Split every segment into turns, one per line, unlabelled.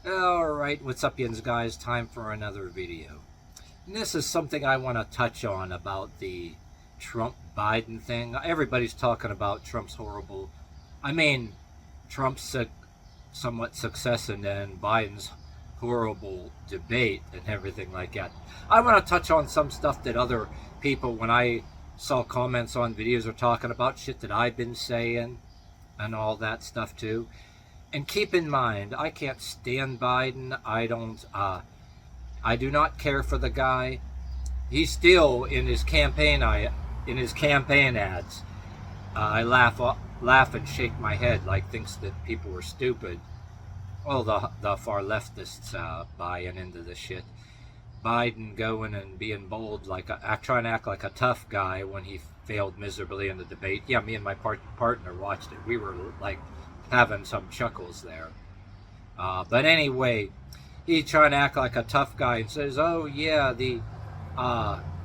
Alright, what's up yins guys? Time for another video. And this is something I want to touch on about the Trump-Biden thing. Everybody's talking about Trump's horrible... Trump's somewhat success and then Biden's horrible debate and everything like that. I want to touch on some stuff that other people, when I saw comments on videos, are talking about shit that I've been saying and all that stuff too. And keep in mind, I can't stand Biden. I do not care for the guy. He's still in his campaign. Ads. I laugh and shake my head, like thinks that people are stupid. Well, the far leftists buying into this shit. Biden going and being bold, trying to act like a tough guy when he failed miserably in the debate. Yeah, me and my partner watched it. We were like having some chuckles there. But anyway, he's trying to act like a tough guy and says, oh yeah, the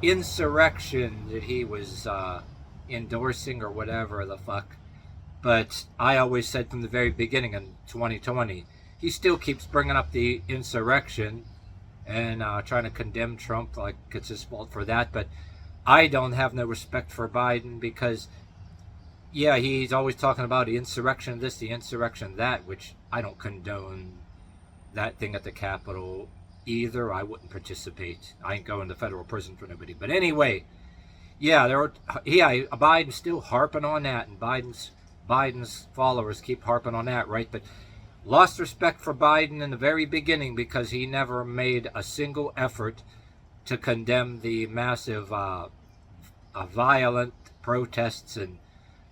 insurrection that he was endorsing or whatever the fuck. But I always said from the very beginning in 2020, he still keeps bringing up the insurrection and trying to condemn Trump like it's his fault for that. But I don't have no respect for Biden because, yeah, he's always talking about the insurrection this, the insurrection that, which I don't condone that thing at the Capitol either. I wouldn't participate. I ain't going to federal prison for nobody. But anyway, yeah, Biden's still harping on that, and Biden's followers keep harping on that, right? But lost respect for Biden in the very beginning because he never made a single effort to condemn the massive violent protests and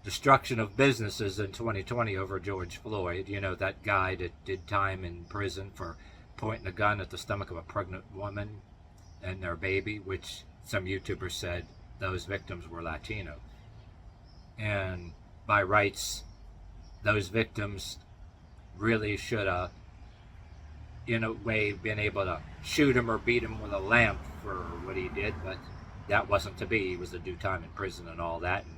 destruction of businesses in 2020 over George Floyd. You know, that guy that did time in prison for pointing a gun at the stomach of a pregnant woman and their baby, which some YouTubers said those victims were Latino. And by rights, those victims really should have, in a way, been able to shoot him or beat him with a lamp for what he did, but that wasn't to be. He was to do time in prison and all that, and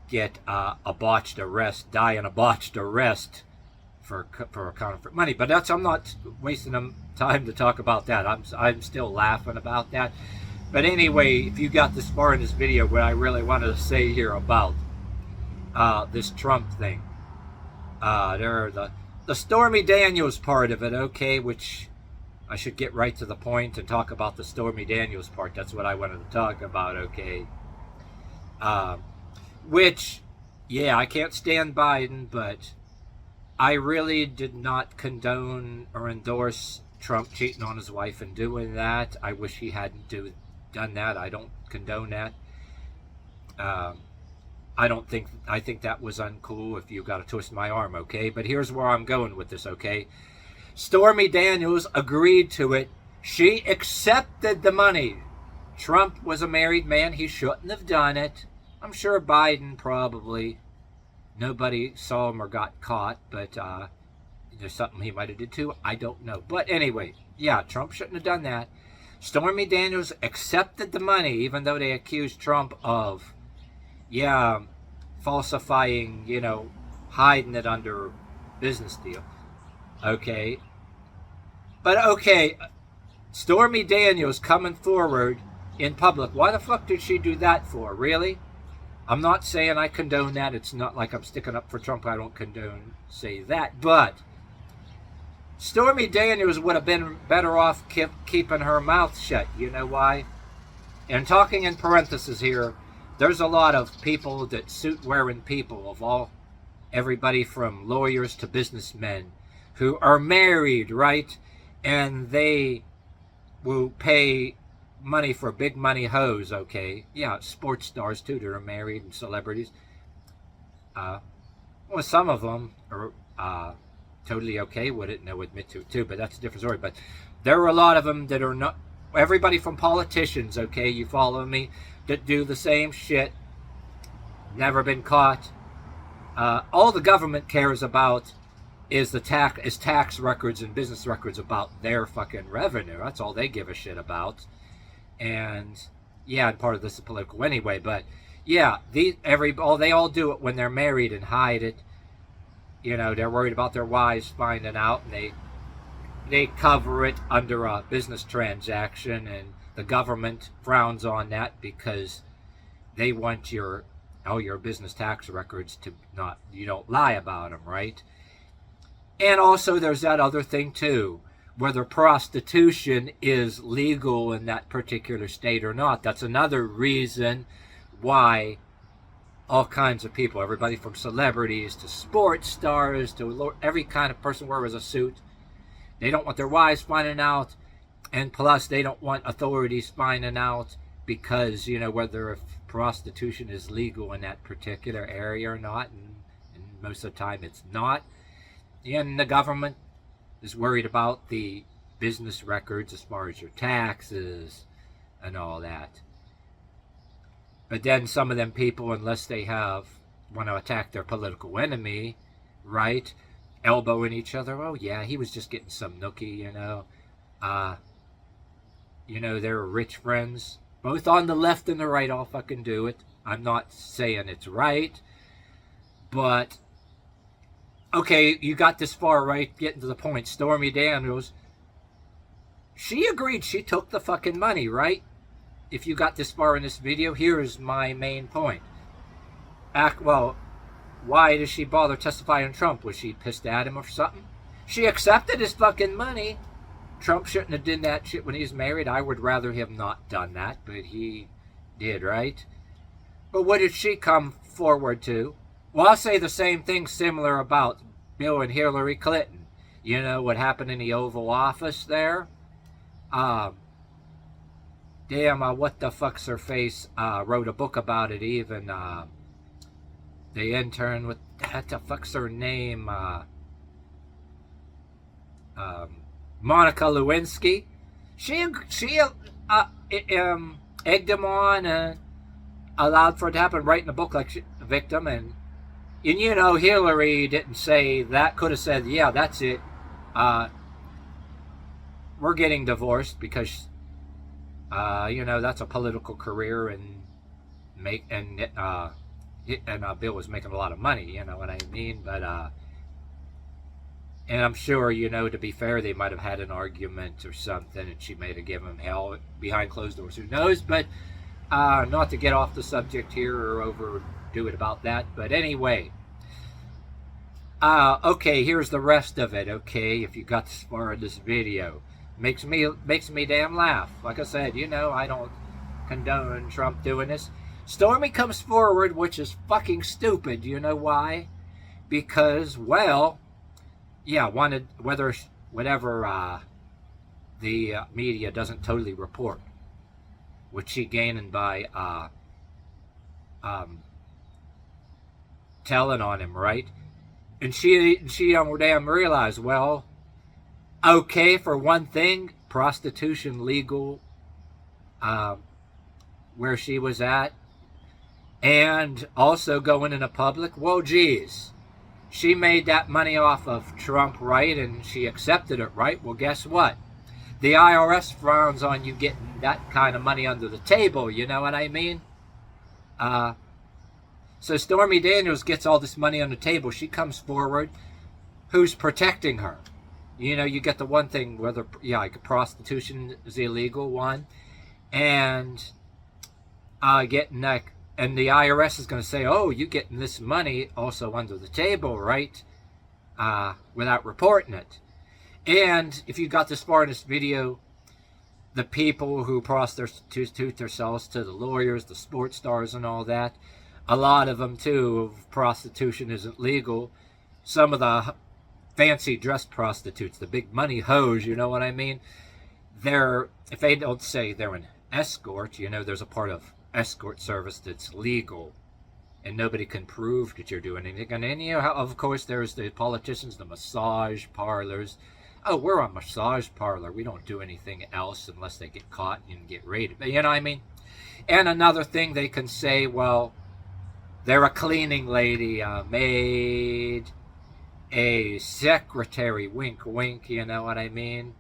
get a botched arrest, die in a botched arrest for counterfeit money. But I'm not wasting time to talk about that. I'm still laughing about that. But anyway, if you got this far in this video, what I really wanted to say here about this Trump thing, the Stormy Daniels part of it, okay, which I should get right to the point and talk about the Stormy Daniels part. That's what I wanted to talk about, okay. Which, yeah, I can't stand Biden, but I really did not condone or endorse Trump cheating on his wife and doing that. I wish he hadn't done that. I don't condone that. I think that was uncool, if you got to twist my arm, okay? But here's where I'm going with this, okay? Stormy Daniels agreed to it. She accepted the money. Trump was a married man. He shouldn't have done it. I'm sure Biden probably. Nobody saw him or got caught, but there's something he might have did too. I don't know. But anyway, yeah, Trump shouldn't have done that. Stormy Daniels accepted the money, even though they accused Trump of, yeah, falsifying, hiding it under business deal. Okay. But okay, Stormy Daniels coming forward in public. Why the fuck did she do that for? Really? I'm not saying I condone that. It's not like I'm sticking up for Trump. I don't say that. But Stormy Daniels would have been better off keeping her mouth shut. You know why? And talking in parentheses here, there's a lot of people that suit-wearing people of everybody from lawyers to businessmen who are married, right? And they will pay money for big money hoes, okay? Yeah, sports stars too that are married and celebrities. Well, some of them are totally okay with it and they'll admit to it too, but that's a different story. But there are a lot of them that are not, everybody from politicians, okay, you follow me, that do the same shit, never been caught. All the government cares about is tax records and business records about their fucking revenue. That's all they give a shit about. And yeah, and part of this is political anyway, but yeah, they all do it when they're married and hide it. they're worried about their wives finding out, and they cover it under a business transaction, and the government frowns on that because they want your business tax records to not, you don't lie about them, right? And also there's that other thing too, whether prostitution is legal in that particular state or not. That's another reason why all kinds of people, everybody from celebrities to sports stars to every kind of person wears a suit, they don't want their wives finding out, and plus they don't want authorities finding out, because whether if prostitution is legal in that particular area or not, and most of the time it's not, and the government is worried about the business records as far as your taxes and all that. But then some of them people, unless they want to attack their political enemy, right, elbowing each other, oh yeah, he was just getting some nookie, they're rich friends, both on the left and the right, all fucking do it. I'm not saying it's right, but okay, you got this far, right? Getting to the point. Stormy Daniels, she agreed, she took the fucking money, right? If you got this far in this video, here's my main point. Why does she bother testifying on Trump? Was she pissed at him or something? She accepted his fucking money. Trump shouldn't have done that shit when he was married. I would rather him not done that, but he did, right? But what did she come forward to? Well, I'll say the same thing similar about Bill and Hillary Clinton. You know what happened in the Oval Office there? What the fuck's her face? Wrote a book about it even. The intern with, what the fuck's her name? Monica Lewinsky. She egged him on and allowed for it to happen, writing a book like a victim. And Hillary didn't say that. Could have said, yeah, that's it. We're getting divorced because that's a political career, and Bill was making a lot of money, you know what I mean? But and I'm sure, to be fair, they might have had an argument or something, and she may have given him hell behind closed doors. Who knows? But not to get off the subject here or overdo it about that. But anyway, okay, here's the rest of it. Okay, if you got this far in this video. Makes me damn laugh. Like I said, I don't condone Trump doing this. Stormy comes forward, which is fucking stupid. You know why? Because, whatever the media doesn't totally report, which she gaining by telling on him, right? And she damn realized, well, okay, for one thing, prostitution legal where she was at, and also going into public. Well, geez, she made that money off of Trump, right? And she accepted it, right? Well, guess what? The IRS frowns on you getting that kind of money under the table, you know what I mean? So Stormy Daniels gets all this money on the table. She comes forward. Who's protecting her? You get the one thing, like prostitution is illegal, one, and getting that, and the IRS is going to say, oh, you getting this money also under the table, right? Without reporting it. And if you got this far in this video, the people who prostitute themselves to the lawyers, the sports stars and all that, a lot of them too, prostitution isn't legal. Some of the fancy dress prostitutes, the big money hoes, you know what I mean? If they don't say they're an escort, there's a part of escort service that's legal, and nobody can prove that you're doing anything. And then, of course, there's the politicians, the massage parlors. Oh, we're a massage parlor. We don't do anything else unless they get caught and get raided. But you know what I mean? And another thing they can say, well, they're a cleaning lady, a maid, a secretary, wink, wink, you know what I mean?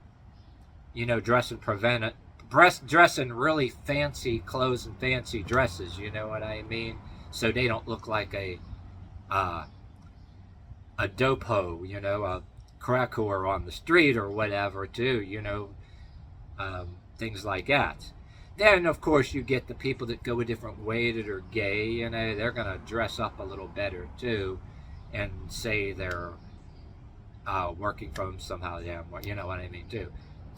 Dressing really fancy clothes and fancy dresses, you know what I mean? So they don't look like a dope hoe, you know, a crack whore on the street or whatever too, you know, things like that. Then, of course, you get the people that go a different way that are gay, you know, they're going to dress up a little better too and say they're working from somehow, yeah, you know what I mean too.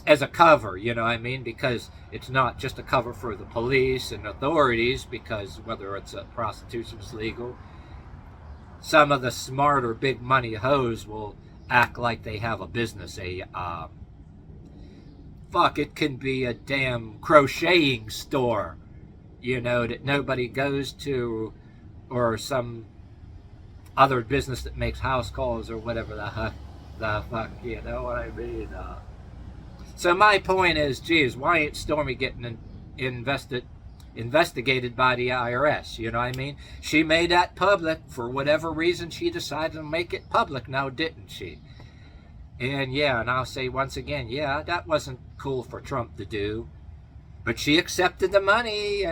As a cover, you know what I mean, because it's not just a cover for the police and authorities, because whether it's prostitution is legal, some of the smarter big money hoes will act like they have a business, it can be a damn crocheting store, you know, that nobody goes to, or some other business that makes house calls or whatever the fuck, you know what I mean? So my point is, geez, why ain't Stormy getting investigated by the IRS? You know what I mean? She made that public for whatever reason. She decided to make it public now, didn't she? And yeah, and I'll say once again, yeah, that wasn't cool for Trump to do, but she accepted the money,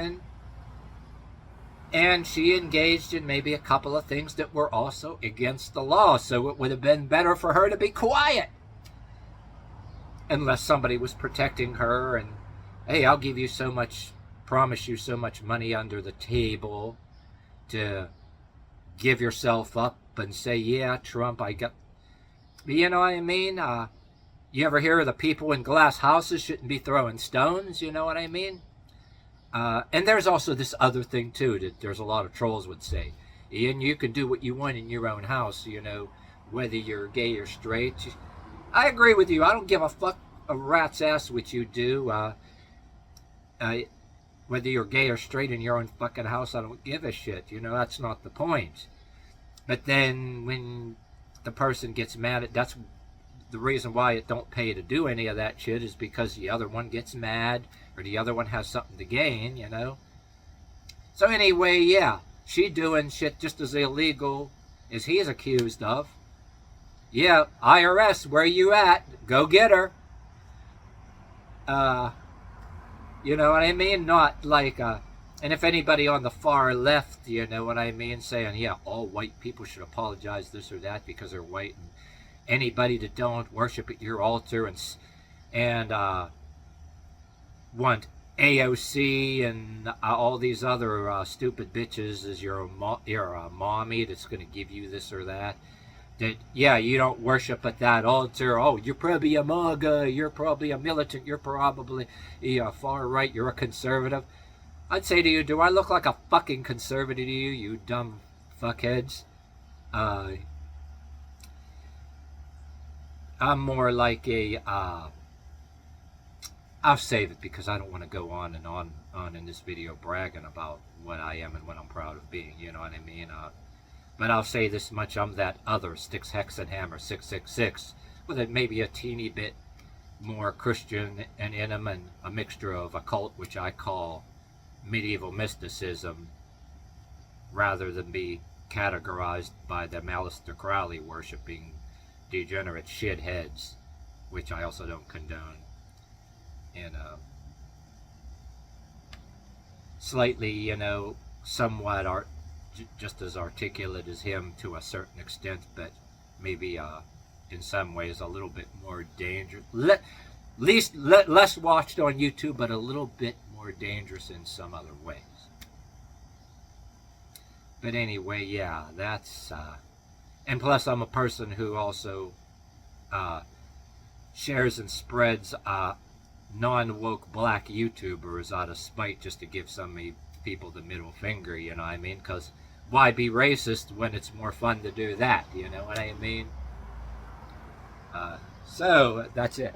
and she engaged in maybe a couple of things that were also against the law, so it would have been better for her to be quiet, unless somebody was protecting her and, hey, I'll give you so much, promise you so much money under the table to give yourself up and say, yeah, Trump, I got, you know what I mean? You ever hear of the people in glass houses shouldn't be throwing stones? You know what I mean? And there's also this other thing, too, that there's a lot of trolls would say. Ian, you can do what you want in your own house, you know, whether you're gay or straight. I agree with you. I don't give a fuck a rat's ass what you do. Whether you're gay or straight in your own fucking house, I don't give a shit. You know, that's not the point. But then when the person gets mad at, that's the reason why it don't pay to do any of that shit, is because the other one gets mad or the other one has something to gain, you know. So anyway, yeah, she doing shit just as illegal as he is accused of. Yeah, IRS, where you at? Go get her. You know what I mean? Not like and if anybody on the far left, you know what I mean, saying, yeah, all white people should apologize this or that because they're white, and anybody that don't worship at your altar and want AOC and all these other stupid bitches as your mommy that's going to give you this or that, that, yeah, you don't worship at that altar. Oh, you're probably a MAGA, you're probably a militant, you're probably a far right, you're a conservative. I'd say to you, do I look like a fucking conservative to you, you dumb fuckheads? I'm more like a, I'll save it because I don't want to go on and on in this video bragging about what I am and what I'm proud of being, you know what I mean? But I'll say this much, I'm that other Sticks, Hex, and Hammer 666, with it maybe a teeny bit more Christian and in him, and a mixture of occult, which I call medieval mysticism, rather than be categorized by the Aleister Crowley worshipping degenerate shitheads, which I also don't condone. And slightly, you know, somewhat just as articulate as him to a certain extent, but maybe in some ways a little bit more dangerous, less watched on YouTube, but a little bit more dangerous in some other ways. But anyway, yeah, that's and plus I'm a person who also shares and spreads non-woke black YouTubers out of spite, just to give some people the middle finger, you know what I mean? Because why be racist when it's more fun to do that, you know what I mean? So that's it.